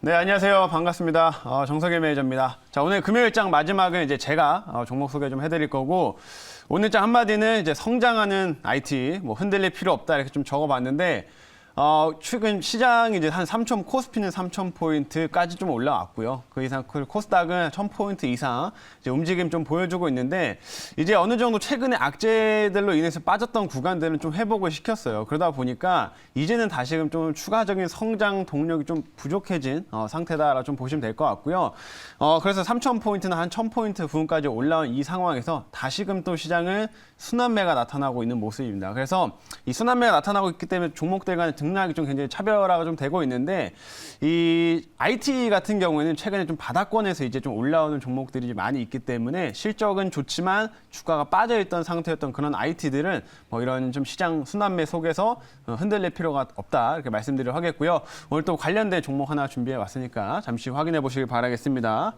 네, 안녕하세요. 반갑습니다. 정석일 매니저입니다. 자, 오늘 금요일장 마지막은 이제 제가 종목 소개 좀 해드릴 거고, 오늘장 한마디는 이제 성장하는 IT, 뭐 흔들릴 필요 없다 이렇게 좀 적어봤는데, 최근 시장이 이제 한 코스피는 3,000포인트까지 좀 올라왔고요. 그 이상, 코스닥은 1,000포인트 이상 이제 움직임 좀 보여주고 있는데, 이제 어느 정도 최근에 악재들로 인해서 빠졌던 구간들은 좀 회복을 시켰어요. 그러다 보니까 이제는 다시금 좀 추가적인 성장 동력이 좀 부족해진 상태다라고 좀 보시면 될 것 같고요. 그래서 3,000포인트나 한 1,000포인트 부분까지 올라온 이 상황에서 다시금 또 시장은 순환매가 나타나고 있는 모습입니다. 그래서 이 순환매가 나타나고 있기 때문에 종목들 간의 등락이 좀 굉장히 차별화가 좀 되고 있는데, 이 IT 같은 경우에는 최근에 좀 바닥권에서 이제 좀 올라오는 종목들이 많이 있기 때문에 실적은 좋지만 주가가 빠져있던 상태였던 그런 IT들은 뭐 이런 좀 시장 순환매 속에서 흔들릴 필요가 없다 이렇게 말씀드리도록 하겠고요. 오늘 또 관련된 종목 하나 준비해 왔으니까 잠시 확인해 보시길 바라겠습니다.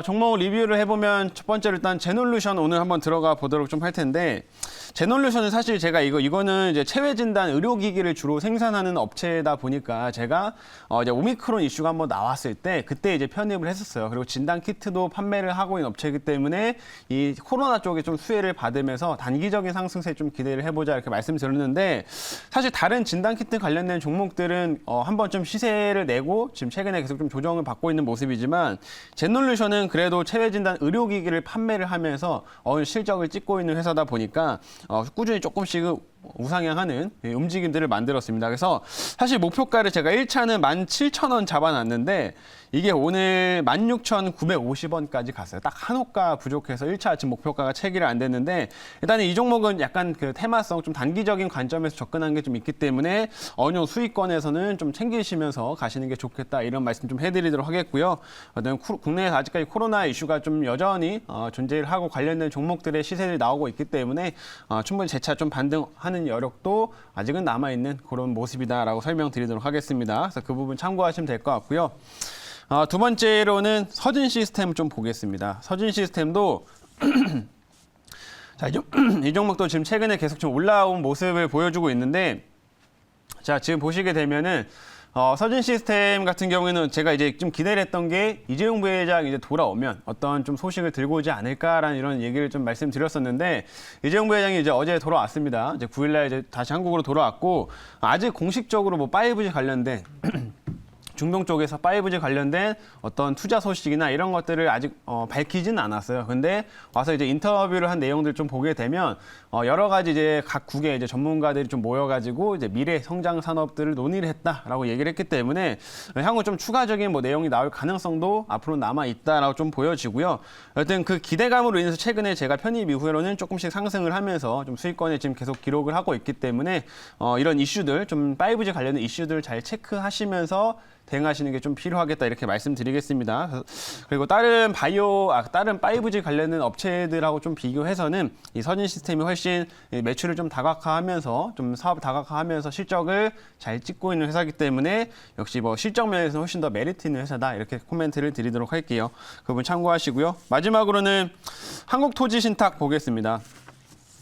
종목 리뷰를 해보면 첫 번째로 일단 제놀루션 오늘 한번 들어가 보도록 좀 할 텐데, 제놀루션은 사실 제가 이거는 이제 체외 진단 의료기기를 주로 생산하는 업체다 보니까 제가 이제 오미크론 이슈가 한번 나왔을 때 그때 이제 편입을 했었어요. 그리고 진단 키트도 판매를 하고 있는 업체이기 때문에 이 코로나 쪽에 좀 수혜를 받으면서 단기적인 상승세 좀 기대를 해보자 이렇게 말씀드렸는데, 사실 다른 진단 키트 관련된 종목들은 한번 좀 시세를 내고 지금 최근에 계속 좀 조정을 받고 있는 모습이지만, 제놀루션은 그래도 체외 진단 의료기기를 판매를 하면서 실적을 찍고 있는 회사다 보니까 꾸준히 조금씩 우상향하는 움직임들을 만들었습니다. 그래서 사실 목표가를 제가 1차는 17,000원 잡아놨는데 이게 오늘 16,950원까지 갔어요. 딱 한 호가 부족해서 1차 아침 목표가가 체결이 안 됐는데, 일단 이 종목은 약간 그 테마성 좀 단기적인 관점에서 접근한 게 좀 있기 때문에 어느 정도 수익권에서는 좀 챙기시면서 가시는 게 좋겠다 이런 말씀 좀 해드리도록 하겠고요. 국내에서 아직까지 코로나 이슈가 좀 여전히 존재를 하고 관련된 종목들의 시세들이 나오고 있기 때문에 충분히 재차 좀 반등하는 여력도 아직은 남아있는 그런 모습이다라고 설명드리도록 하겠습니다. 그래서 그 부분 참고하시면 될 것 같고요. 두 번째로는 서진 시스템 좀 보겠습니다. 서진 시스템도 자, 이 종목도 지금 최근에 계속 좀 올라온 모습을 보여주고 있는데, 자, 지금 보시게 되면은 서진 시스템 같은 경우에는 제가 이제 좀 기대를 했던 게 이재용 부회장이 이제 돌아오면 어떤 좀 소식을 들고 오지 않을까라는 이런 얘기를 좀 말씀드렸었는데, 이재용 부회장이 이제 어제 돌아왔습니다. 이제 9일날 이제 다시 한국으로 돌아왔고, 아직 공식적으로 뭐 5G 관련된 중동 쪽에서 5G 관련된 어떤 투자 소식이나 이런 것들을 아직 밝히지는 않았어요. 근데 와서 이제 인터뷰를 한 내용들 좀 보게 되면 여러 가지 이제 각 국의 이제 전문가들이 좀 모여가지고 이제 미래 성장 산업들을 논의를 했다라고 얘기를 했기 때문에 향후 좀 추가적인 뭐 내용이 나올 가능성도 앞으로 남아 있다라고 좀 보여지고요. 여튼 그 기대감으로 인해서 최근에 제가 편입 이후로는 조금씩 상승을 하면서 좀 수익권에 지금 계속 기록을 하고 있기 때문에 이런 이슈들 좀 5G 관련된 이슈들 잘 체크하시면서 대응하시는 게 좀 필요하겠다 이렇게 말씀드리겠습니다. 그리고 다른 5G 관련된 업체들하고 좀 비교해서는 이 서진 시스템이 훨씬 매출을 좀 다각화하면서 좀 사업 다각화하면서 실적을 잘 찍고 있는 회사이기 때문에 역시 뭐 실적 면에서 훨씬 더 메리트 있는 회사다 이렇게 코멘트를 드리도록 할게요. 그 부분 참고하시고요. 마지막으로는 한국토지신탁 보겠습니다.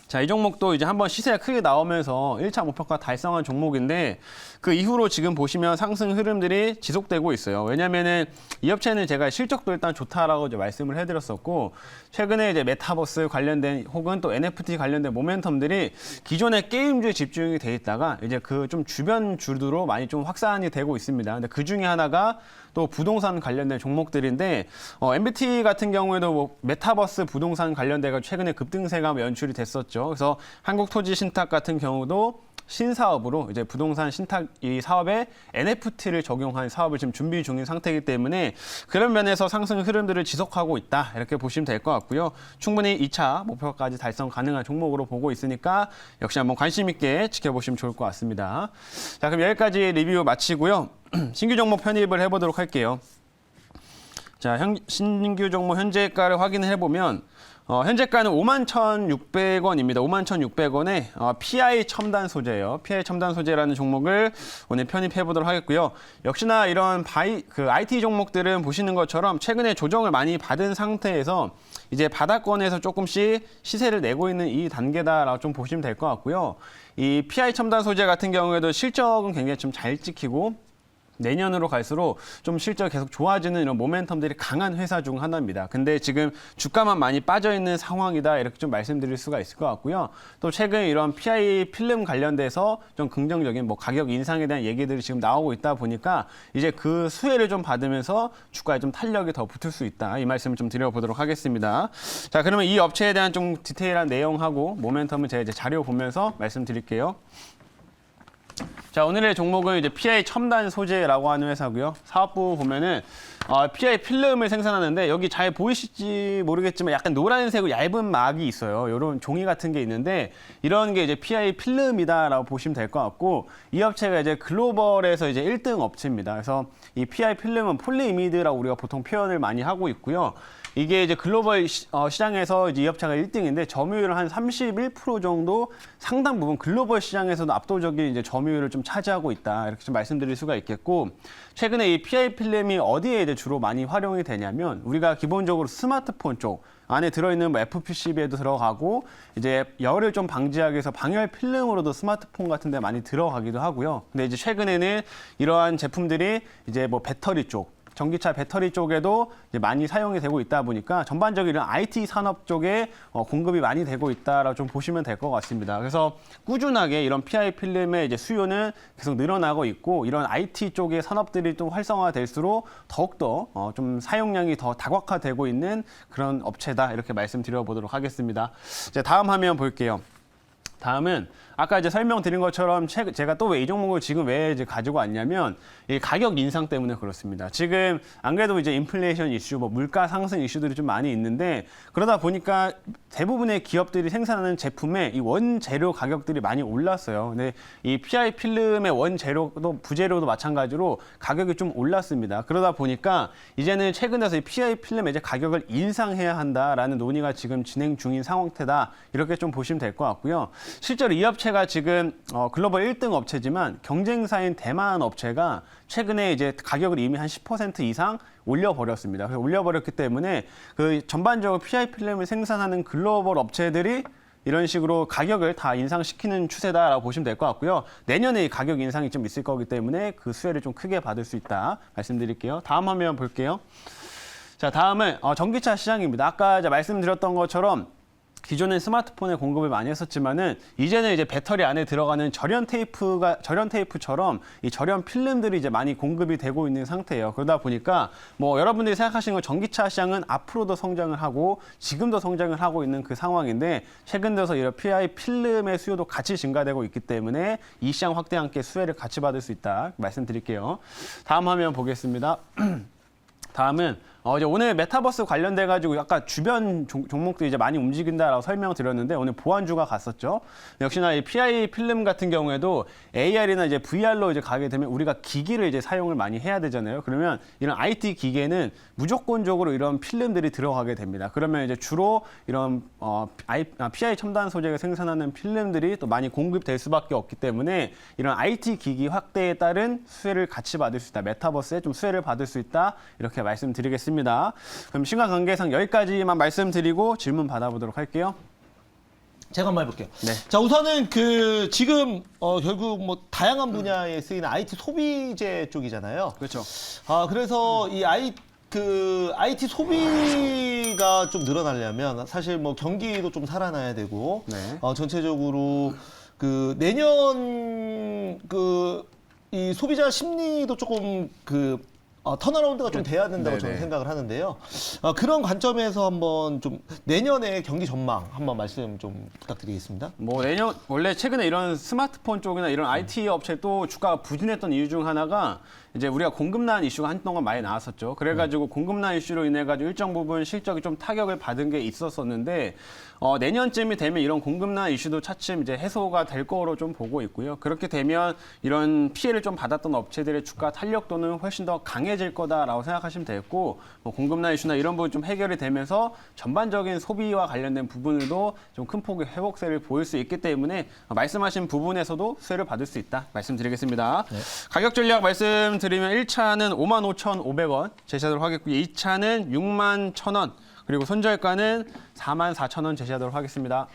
자, 이 종목도 이제 한번 시세가 크게 나오면서 1차 목표가 달성한 종목인데, 그 이후로 지금 보시면 상승 흐름들이 지속되고 있어요. 왜냐면은 이 업체는 제가 실적도 일단 좋다라고 이제 말씀을 해드렸었고, 최근에 이제 메타버스 관련된 혹은 또 NFT 관련된 모멘텀들이 기존의 게임주에 집중이 돼 있다가 이제 그 좀 주변 주류로 많이 좀 확산이 되고 있습니다. 근데 그 중에 하나가 또 부동산 관련된 종목들인데, MBT 같은 경우에도 뭐 메타버스 부동산 관련돼가 최근에 급등세가 연출이 됐었죠. 그래서 한국토지신탁 같은 경우도 신사업으로 이제 부동산 신탁 이 사업에 NFT를 적용한 사업을 지금 준비 중인 상태이기 때문에 그런 면에서 상승 흐름들을 지속하고 있다 이렇게 보시면 될 것 같고요. 충분히 2차 목표까지 달성 가능한 종목으로 보고 있으니까 역시 한번 관심 있게 지켜보시면 좋을 것 같습니다. 자, 그럼 여기까지 리뷰 마치고요. 신규 종목 편입을 해보도록 할게요. 자, 신규 종목 현재가를 확인을 해보면 현재가는 51,600원입니다. 51,600원에 PI 첨단 소재예요. PI 첨단 소재라는 종목을 오늘 편입해 보도록 하겠고요. 역시나 이런 IT 종목들은 보시는 것처럼 최근에 조정을 많이 받은 상태에서 이제 바닥권에서 조금씩 시세를 내고 있는 이 단계다라고 좀 보시면 될 것 같고요. 이 PI 첨단 소재 같은 경우에도 실적은 굉장히 좀 잘 찍히고 내년으로 갈수록 좀 실적이 계속 좋아지는 이런 모멘텀들이 강한 회사 중 하나입니다. 근데 지금 주가만 많이 빠져 있는 상황이다 이렇게 좀 말씀드릴 수가 있을 것 같고요. 또 최근 이런 PI 필름 관련돼서 좀 긍정적인 뭐 가격 인상에 대한 얘기들이 지금 나오고 있다 보니까 이제 그 수혜를 좀 받으면서 주가에 좀 탄력이 더 붙을 수 있다. 이 말씀을 좀 드려보도록 하겠습니다. 자, 그러면 이 업체에 대한 좀 디테일한 내용하고 모멘텀을 제가 이제 자료 보면서 말씀드릴게요. 자, 오늘의 종목은 이제 PI 첨단 소재라고 하는 회사고요. 사업부 보면은 PI 필름을 생산하는데 여기 잘 보이실지 모르겠지만 약간 노란색으로 얇은 막이 있어요. 이런 종이 같은 게 있는데 이런 게 이제 PI 필름이다라고 보시면 될 것 같고 이 업체가 이제 글로벌에서 이제 1등 업체입니다. 그래서 이 PI 필름은 폴리이미드라고 우리가 보통 표현을 많이 하고 있고요. 이게 이제 글로벌 시장에서 이제 이 업체가 1등인데 점유율은 한 31% 정도 상당 부분 글로벌 시장에서도 압도적인 이제 점유율을 좀 차지하고 있다. 이렇게 좀 말씀드릴 수가 있겠고 최근에 이 PI 필름이 어디에 이제 주로 많이 활용이 되냐면 우리가 기본적으로 스마트폰 쪽 안에 들어있는 뭐 FPCB에도 들어가고 이제 열을 좀 방지하기 위해서 방열 필름으로도 스마트폰 같은 데 많이 들어가기도 하고요. 근데 이제 최근에는 이러한 제품들이 이제 뭐 배터리 쪽 전기차 배터리 쪽에도 이제 많이 사용이 되고 있다 보니까 전반적인 이런 IT 산업 쪽에 공급이 많이 되고 있다라고 좀 보시면 될 것 같습니다. 그래서 꾸준하게 이런 PI 필름의 이제 수요는 계속 늘어나고 있고 이런 IT 쪽의 산업들이 또 활성화될수록 더욱더 좀 사용량이 더 다각화되고 있는 그런 업체다 이렇게 말씀드려보도록 하겠습니다. 이제 다음 화면 볼게요. 다음은 아까 이제 설명드린 것처럼 제가 또 왜 이 종목을 지금 왜 이제 가지고 왔냐면 이 가격 인상 때문에 그렇습니다. 지금 안 그래도 이제 인플레이션 이슈, 뭐 물가 상승 이슈들이 좀 많이 있는데 그러다 보니까 대부분의 기업들이 생산하는 제품의 이 원재료 가격들이 많이 올랐어요. 근데 이 PI 필름의 원재료도 부재료도 마찬가지로 가격이 좀 올랐습니다. 그러다 보니까 이제는 최근 들어서 이 PI 필름의 이제 가격을 인상해야 한다라는 논의가 지금 진행 중인 상태다. 이렇게 좀 보시면 될 것 같고요. 실제로 이 업체가 지금 글로벌 1등 업체지만 경쟁사인 대만 업체가 최근에 이제 가격을 이미 한 10% 이상 올려버렸습니다. 그래서 올려버렸기 때문에 그 전반적으로 PI 필름을 생산하는 글로벌 업체들이 이런 식으로 가격을 다 인상시키는 추세다라고 보시면 될 것 같고요. 내년에 이 가격 인상이 좀 있을 거기 때문에 그 수혜를 좀 크게 받을 수 있다 말씀드릴게요. 다음 화면 볼게요. 자, 다음은 전기차 시장입니다. 아까 이제 말씀드렸던 것처럼 기존엔 스마트폰에 공급을 많이 했었지만은 이제는 이제 배터리 안에 들어가는 절연 테이프처럼 이 절연 필름들이 이제 많이 공급이 되고 있는 상태예요. 그러다 보니까 뭐 여러분들이 생각하시는 건 전기차 시장은 앞으로도 성장을 하고 지금도 성장을 하고 있는 그 상황인데 최근 들어서 이런 PI 필름의 수요도 같이 증가되고 있기 때문에 이 시장 확대와 함께 수혜를 같이 받을 수 있다 말씀드릴게요. 다음 화면 보겠습니다. 다음은 이제 오늘 메타버스 관련돼 가지고 약간 주변 종목들이 이제 많이 움직인다라고 설명을 드렸는데 오늘 보안주가 갔었죠. 역시나 이 PI 필름 같은 경우에도 AR이나 이제 VR로 이제 가게 되면 우리가 기기를 이제 사용을 많이 해야 되잖아요. 그러면 이런 IT 기계는 무조건적으로 이런 필름들이 들어가게 됩니다. 그러면 이제 주로 이런 PI 첨단 소재가 생산하는 필름들이 또 많이 공급될 수밖에 없기 때문에 이런 IT 기기 확대에 따른 수혜를 같이 받을 수 있다. 메타버스에 좀 수혜를 받을 수 있다. 이렇게 말씀드리겠습니다. 그럼 시간 관계상 여기까지만 말씀드리고 질문 받아보도록 할게요. 제가 한번 해볼게요. 네. 자, 우선은 지금 결국 뭐 다양한 분야에 쓰이는 IT 소비재 쪽이잖아요. 그렇죠. 그래서 이 IT 소비가 좀 늘어나려면 사실 뭐 경기도 좀 살아나야 되고 네. 전체적으로 내년 이 소비자 심리도 조금 턴어라운드가 좀 돼야 된다고 네네. 저는 생각을 하는데요. 그런 관점에서 한번 좀 내년의 경기 전망 한번 말씀 좀 부탁드리겠습니다. 뭐 내년 원래 최근에 이런 스마트폰 쪽이나 이런 IT 업체 또 주가가 부진했던 이유 중 하나가 이제 우리가 공급난 이슈가 한동안 많이 나왔었죠. 그래가지고 공급난 이슈로 인해가지고 일정 부분 실적이 좀 타격을 받은 게 있었었는데 내년쯤이 되면 이런 공급난 이슈도 차츰 이제 해소가 될 거로 좀 보고 있고요. 그렇게 되면 이런 피해를 좀 받았던 업체들의 주가 탄력도는 훨씬 더 강해질 거다라고 생각하시면 되겠고 뭐 공급난 이슈나 이런 부분 좀 해결이 되면서 전반적인 소비와 관련된 부분으로 좀 큰 폭의 회복세를 보일 수 있기 때문에 말씀하신 부분에서도 수혜를 받을 수 있다 말씀드리겠습니다. 네. 가격 전략 말씀드리면 1차는 55,500원 제시하도록 하겠고요. 2차는 61,000원 그리고 손절가는 44,000원 제시하도록 하겠습니다.